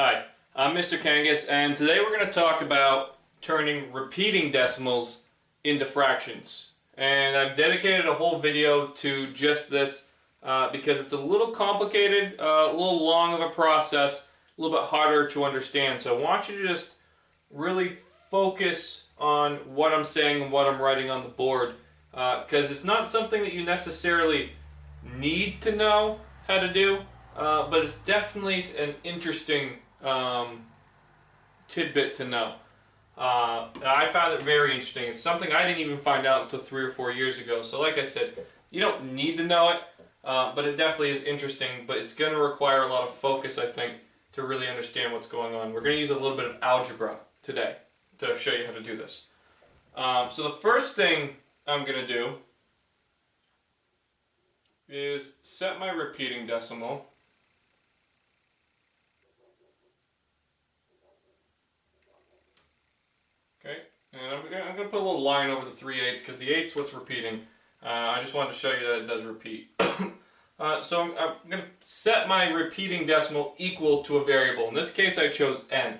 Hi, I'm Mr. Kangas, and today we're going to talk about turning repeating decimals into fractions. And I've dedicated a whole video to just this because it's a little complicated, a little long of a process, a little bit harder to understand. So I want you to just really focus on what I'm saying and what I'm writing on the board, because it's not something that you necessarily need to know how to do, but it's definitely an interesting tidbit to know. I found it very interesting. It's something I didn't even find out until 3 or 4 years ago. So like I said, you don't need to know it, but it definitely is interesting, but it's going to require a lot of focus, I think, to really understand what's going on. We're going to use a little bit of algebra today to show you how to do this. So the first thing I'm going to do is set my repeating decimal. Okay, and I'm going to put a little line over the 3/8 because the 8's what's repeating. I just wanted to show you that it does repeat. So I'm going to set my repeating decimal equal to a variable. In this case, I chose n.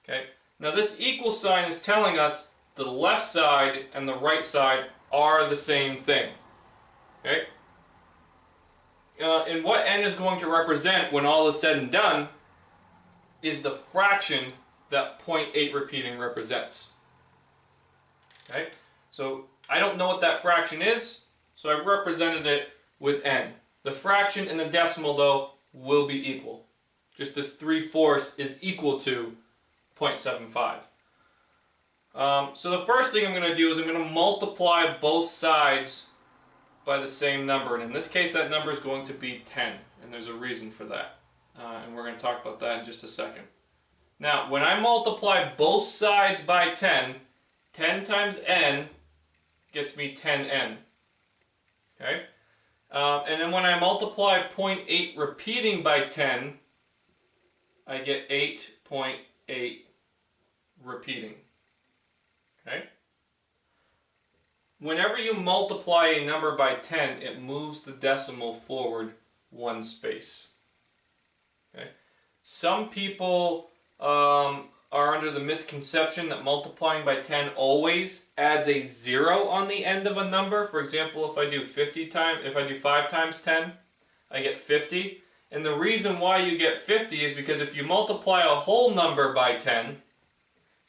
Okay, now this equal sign is telling us the left side and the right side are the same thing. Okay, and what n is going to represent when all is said and done is the fraction that 0.8 repeating represents. Okay, so I don't know what that fraction is, so I've represented it with n. The fraction and the decimal, though, will be equal. Just this 3/4 is equal to 0.75. So the first thing I'm going to do is I'm going to multiply both sides by the same number, and in this case that number is going to be 10, and there's a reason for that, and we're going to talk about that in just a second. Now, when I multiply both sides by 10, 10 times n gets me 10n. Okay? And then when I multiply 0.8 repeating by 10, I get 8.8 repeating. Okay? Whenever you multiply a number by 10, it moves the decimal forward one space. Okay? Some people are under the misconception that multiplying by 10 always adds a 0 on the end of a number. For example, if I do 5 times 10, I get 50. And the reason why you get 50 is because if you multiply a whole number by 10,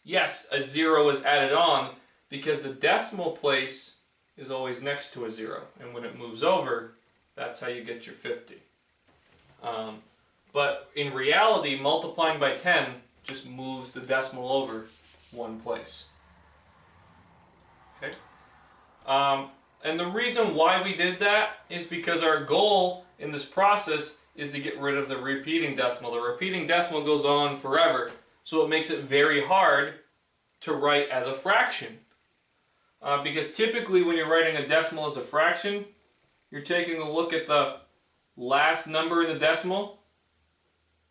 yes, a 0 is added on because the decimal place is always next to a 0. And when it moves over, that's how you get your 50. But in reality, multiplying by 10 just moves the decimal over one place. Okay? And the reason why we did that is because our goal in this process is to get rid of the repeating decimal. The repeating decimal goes on forever, so it makes it very hard to write as a fraction. Because typically when you're writing a decimal as a fraction, you're taking a look at the last number in the decimal,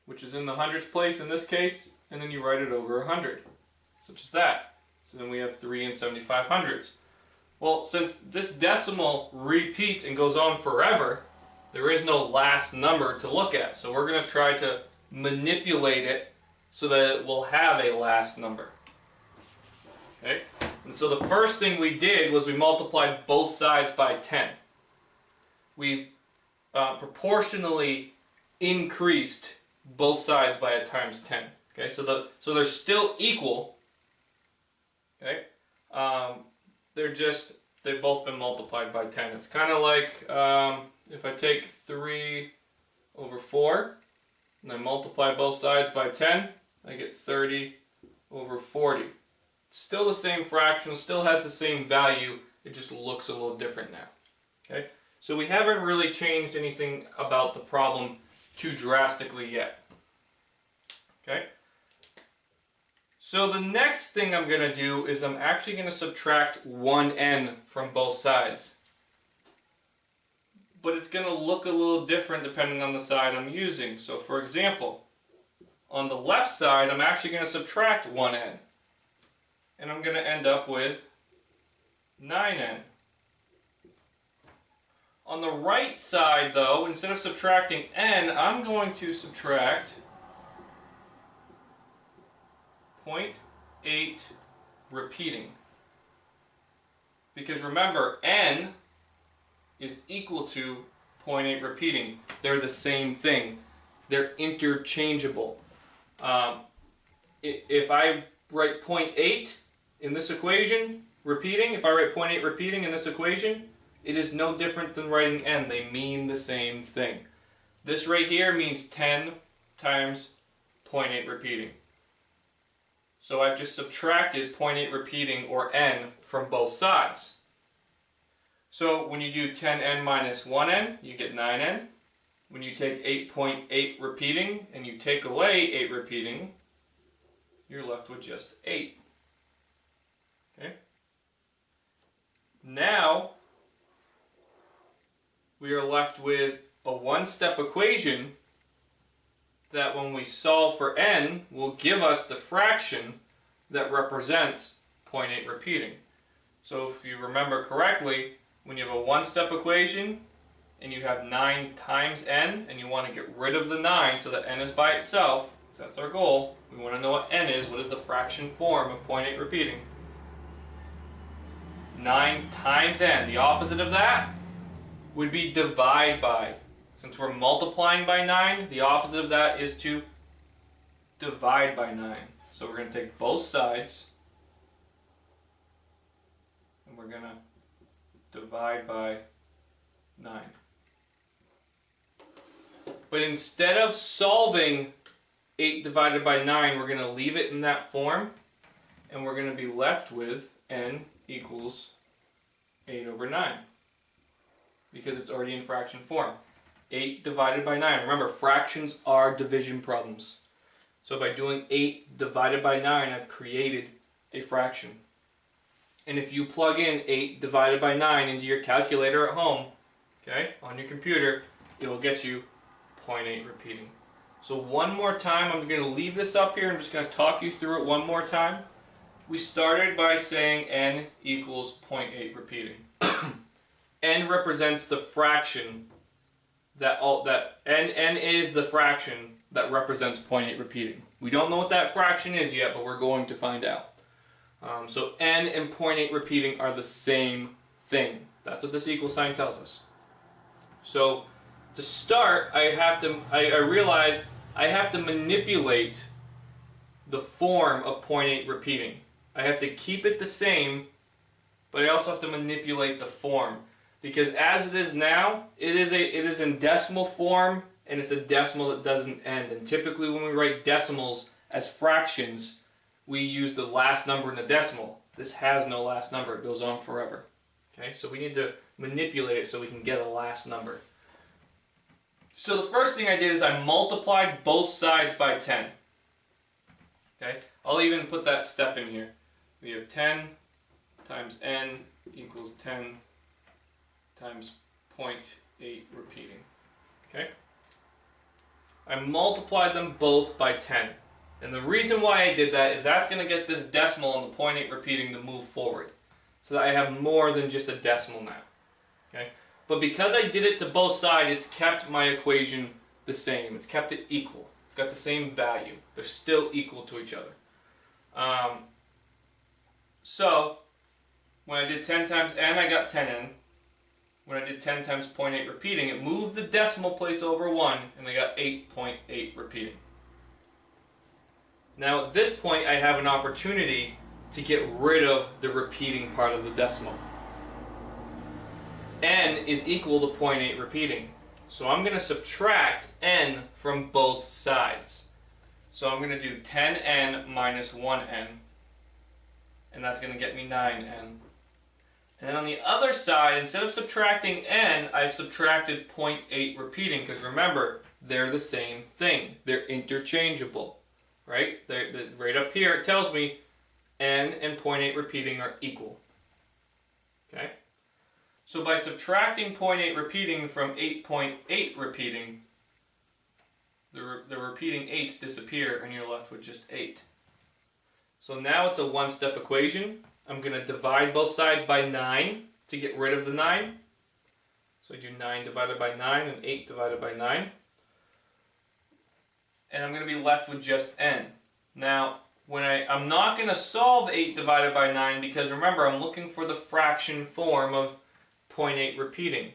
which is in the hundredths place in this case, and then you write it over 100, such as that. So then we have 3 7/500ths. Well, since this decimal repeats and goes on forever, there is no last number to look at. So we're going to try to manipulate it so that it will have a last number. Okay? And so the first thing we did was we multiplied both sides by 10. We've proportionally increased both sides by a times 10. Okay, so they're still equal. Okay, they've both been multiplied by 10. It's kind of like if I take 3/4 and I multiply both sides by 10, I get 30/40. It's still the same fraction, still has the same value. It just looks a little different now. Okay, so we haven't really changed anything about the problem too drastically yet. Okay? So the next thing I'm going to do is I'm actually going to subtract 1n from both sides. But it's going to look a little different depending on the side I'm using. So for example, on the left side I'm actually going to subtract 1n. And I'm going to end up with 9n. On the right side, though, instead of subtracting n, I'm going to subtract 0.8 repeating. Because remember, n is equal to 0.8 repeating. They're the same thing. They're interchangeable. If I write 0.8 in this equation, repeating, if I write 0.8 repeating in this equation, it is no different than writing n. They mean the same thing. This right here means 10 times 0.8 repeating. So I've just subtracted 0.8 repeating, or n, from both sides. So when you do 10n minus 1n, you get 9n. When you take 8.8 repeating and you take away 8 repeating, you're left with just 8. Okay? Now, we are left with a one-step equation that when we solve for n will give us the fraction that represents 0.8 repeating. So if you remember correctly, when you have a one-step equation and you have 9 times n and you want to get rid of the 9 so that n is by itself, so that's our goal, we want to know what n is, what is the fraction form of 0.8 repeating. 9 times n, the opposite of that would be divide by. Since we're multiplying by 9, the opposite of that is to divide by 9. So we're going to take both sides and we're going to divide by 9. But instead of solving 8 divided by 9, we're going to leave it in that form and we're going to be left with n equals 8 over 9 because it's already in fraction form. 8 divided by 9. Remember, fractions are division problems. So by doing 8 divided by 9, I've created a fraction. And if you plug in 8 divided by 9 into your calculator at home, okay, on your computer, it will get you 0.8 repeating. So one more time, I'm going to leave this up here. I'm just going to talk you through it one more time. We started by saying n equals 0.8 repeating. n represents the fraction n is the fraction that represents 0.8 repeating. We don't know what that fraction is yet, but we're going to find out. So n and 0.8 repeating are the same thing. That's what this equal sign tells us. So to start, I realize I have to manipulate the form of 0.8 repeating. I have to keep it the same, but I also have to manipulate the form. Because as it is now, it is in decimal form, and it's a decimal that doesn't end. And typically when we write decimals as fractions, we use the last number in the decimal. This has no last number. It goes on forever. Okay, so we need to manipulate it so we can get a last number. So the first thing I did is I multiplied both sides by 10. Okay, I'll even put that step in here. We have 10 times n equals 10 times 0.8 repeating. Okay? I multiplied them both by 10. And the reason why I did that is that's going to get this decimal on the 0.8 repeating to move forward. So that I have more than just a decimal now. Okay? But because I did it to both sides, it's kept my equation the same. It's kept it equal. It's got the same value. They're still equal to each other. So, when I did 10 times n, I got 10n. When I did 10 times 0.8 repeating, it moved the decimal place over 1, and I got 8.8 repeating. Now at this point, I have an opportunity to get rid of the repeating part of the decimal. N is equal to 0.8 repeating. So I'm going to subtract n from both sides. So I'm going to do 10n minus 1n, and that's going to get me 9n. And then on the other side, instead of subtracting n, I've subtracted 0.8 repeating, because remember, they're the same thing. They're interchangeable, right? Right up here it tells me n and 0.8 repeating are equal. Okay? So by subtracting 0.8 repeating from 8.8 repeating, the repeating 8's disappear and you're left with just 8. So now it's a one-step equation. I'm going to divide both sides by 9 to get rid of the 9. So I do 9 divided by 9 and 8 divided by 9. And I'm going to be left with just n. Now, I'm not going to solve 8 divided by 9 because remember, I'm looking for the fraction form of 0.8 repeating.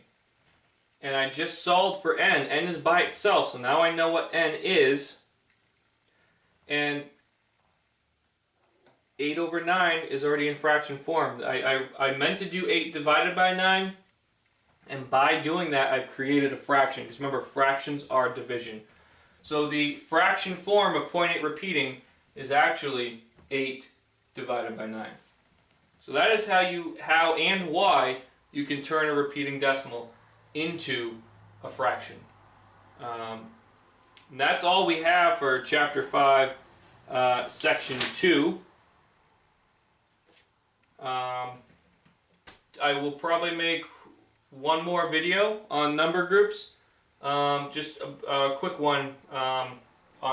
And I just solved for n. N is by itself, so now I know what n is. And 8 over 9 is already in fraction form. I meant to do 8 divided by 9, and by doing that, I've created a fraction. Because remember, fractions are division. So the fraction form of 0.8 repeating is actually 8 divided by 9. So that is how and why you can turn a repeating decimal into a fraction. And that's all we have for Chapter 5, Section 2. I will probably make one more video on number groups. Just a quick one on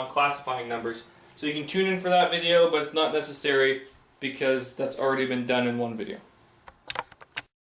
classifying numbers. So you can tune in for that video, but it's not necessary because that's already been done in one video.